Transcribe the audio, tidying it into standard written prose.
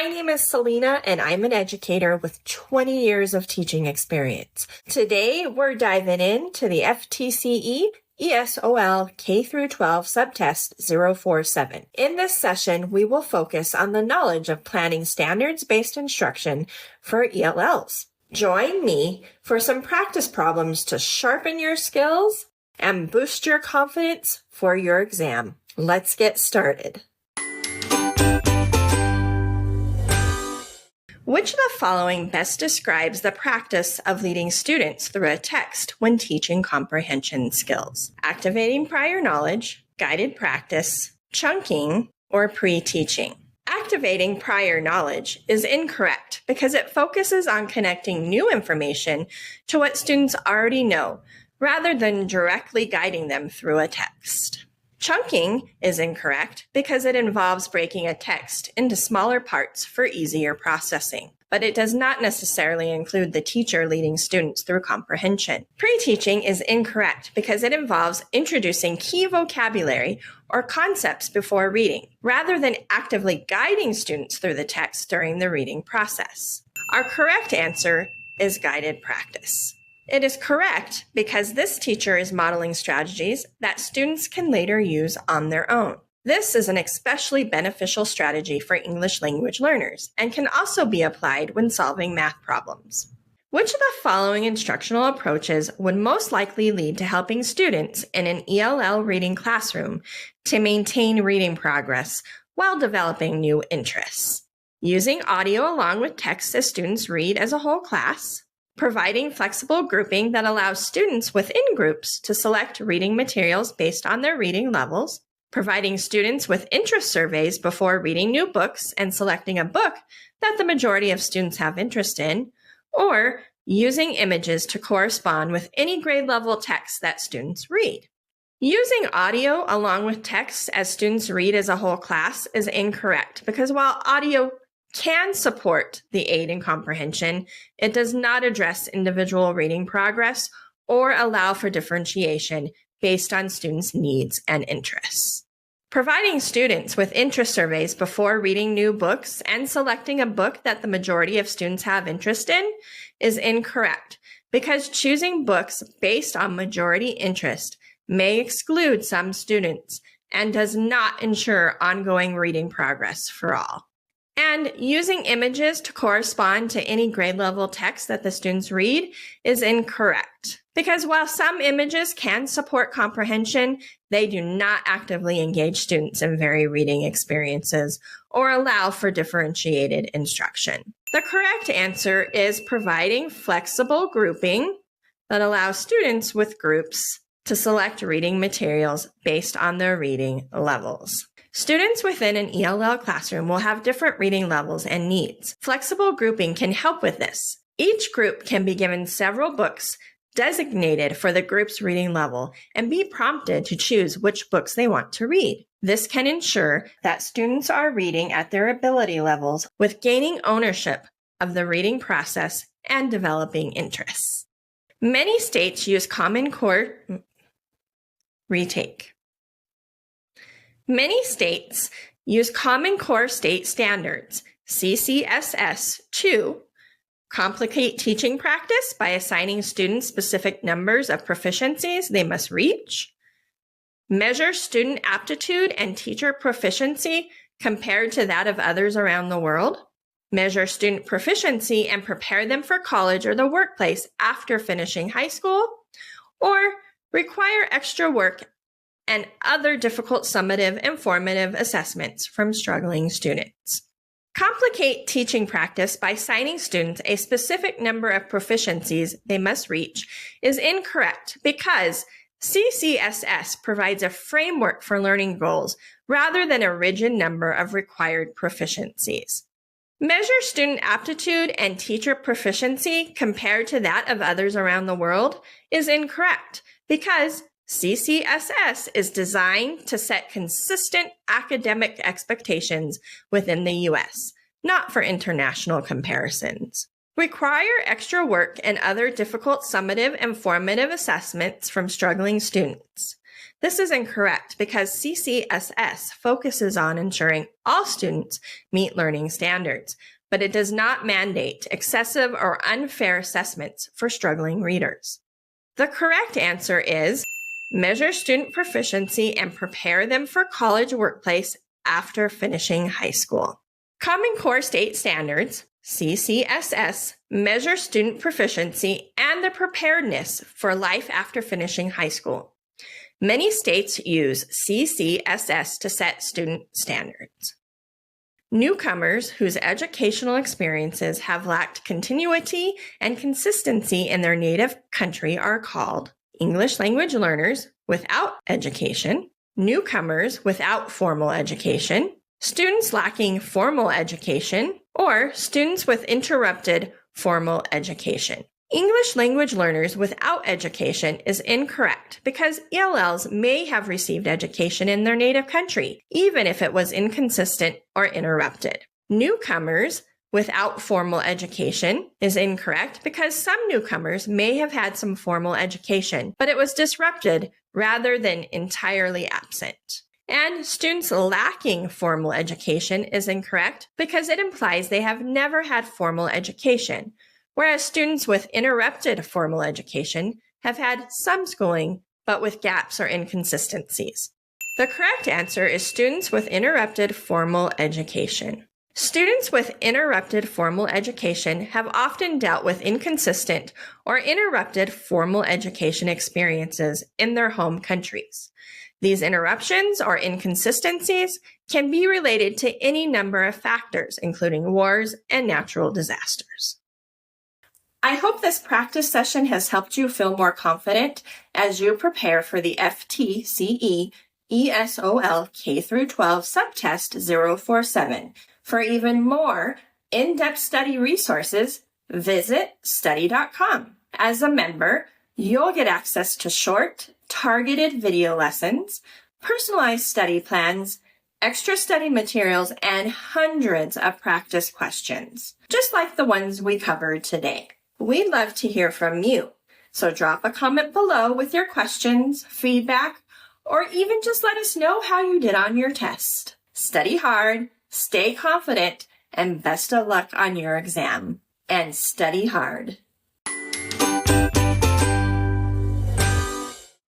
My name is Selena, and I'm an educator with 20 years of teaching experience. Today, we're diving into the FTCE ESOL K-12 Subtest 047. In this session, we will focus on the knowledge of planning standards-based instruction for ELLs. Join me for some practice problems to sharpen your skills and boost your confidence for your exam. Let's get started. Which of the following best describes the practice of leading students through a text when teaching comprehension skills? Activating prior knowledge, guided practice, chunking, or pre-teaching? Activating prior knowledge is incorrect because it focuses on connecting new information to what students already know, rather than directly guiding them through a text. Chunking is incorrect because it involves breaking a text into smaller parts for easier processing, but it does not necessarily include the teacher leading students through comprehension. Pre-teaching is incorrect because it involves introducing key vocabulary or concepts before reading, rather than actively guiding students through the text during the reading process. Our correct answer is guided practice. It is correct because this teacher is modeling strategies that students can later use on their own. This is an especially beneficial strategy for English language learners and can also be applied when solving math problems. Which of the following instructional approaches would most likely lead to helping students in an ELL reading classroom to maintain reading progress while developing new interests? Using audio along with text as students read as a whole class, providing flexible grouping that allows students within groups to select reading materials based on their reading levels, providing students with interest surveys before reading new books and selecting a book that the majority of students have interest in, or using images to correspond with any grade level text that students read. Using audio along with text as students read as a whole class is incorrect because while audio can support the aid in comprehension, it does not address individual reading progress or allow for differentiation based on students' needs and interests. Providing students with interest surveys before reading new books and selecting a book that the majority of students have interest in is incorrect because choosing books based on majority interest may exclude some students and does not ensure ongoing reading progress for all. And using images to correspond to any grade level text that the students read is incorrect. Because while some images can support comprehension, they do not actively engage students in varied reading experiences or allow for differentiated instruction. The correct answer is providing flexible grouping that allows students with groups to select reading materials based on their reading levels. Students within an ELL classroom will have different reading levels and needs. Flexible grouping can help with this. Each group can be given several books designated for the group's reading level and be prompted to choose which books they want to read. This can ensure that students are reading at their ability levels with gaining ownership of the reading process and developing interests. Many states use Common Core retake. Many states use Common Core State Standards, CCSS, to complicate teaching practice by assigning students specific numbers of proficiencies they must reach, measure student aptitude and teacher proficiency compared to that of others around the world, measure student proficiency and prepare them for college or the workplace after finishing high school, or require extra work and other difficult summative and formative assessments from struggling students. Complicate teaching practice by assigning students a specific number of proficiencies they must reach is incorrect because CCSS provides a framework for learning goals rather than a rigid number of required proficiencies. Measure student aptitude and teacher proficiency compared to that of others around the world is incorrect because CCSS is designed to set consistent academic expectations within the U.S., not for international comparisons. Require extra work and other difficult summative and formative assessments from struggling students. This is incorrect because CCSS focuses on ensuring all students meet learning standards, but it does not mandate excessive or unfair assessments for struggling readers. The correct answer is measure student proficiency and prepare them for college workplace after finishing high school. Common Core State Standards, CCSS, measure student proficiency and the preparedness for life after finishing high school. Many states use CCSS to set student standards. Newcomers whose educational experiences have lacked continuity and consistency in their native country are called English language learners without education, newcomers without formal education, students lacking formal education, or students with interrupted formal education. English language learners without education is incorrect because ELLs may have received education in their native country, even if it was inconsistent or interrupted. Newcomers without formal education is incorrect because some newcomers may have had some formal education, but it was disrupted rather than entirely absent. And students lacking formal education is incorrect because it implies they have never had formal education, whereas students with interrupted formal education have had some schooling, but with gaps or inconsistencies. The correct answer is students with interrupted formal education. Students with interrupted formal education have often dealt with inconsistent or interrupted formal education experiences in their home countries. These interruptions or inconsistencies can be related to any number of factors, including wars and natural disasters. I hope this practice session has helped you feel more confident as you prepare for the FTCE ESOL K-12 Subtest 047. For even more in-depth study resources, visit study.com. As a member, you'll get access to short, targeted video lessons, personalized study plans, extra study materials, and hundreds of practice questions, just like the ones we covered today. We'd love to hear from you, so drop a comment below with your questions, feedback, or even just let us know how you did on your test. Study hard, stay confident, and best of luck on your exam. And study hard.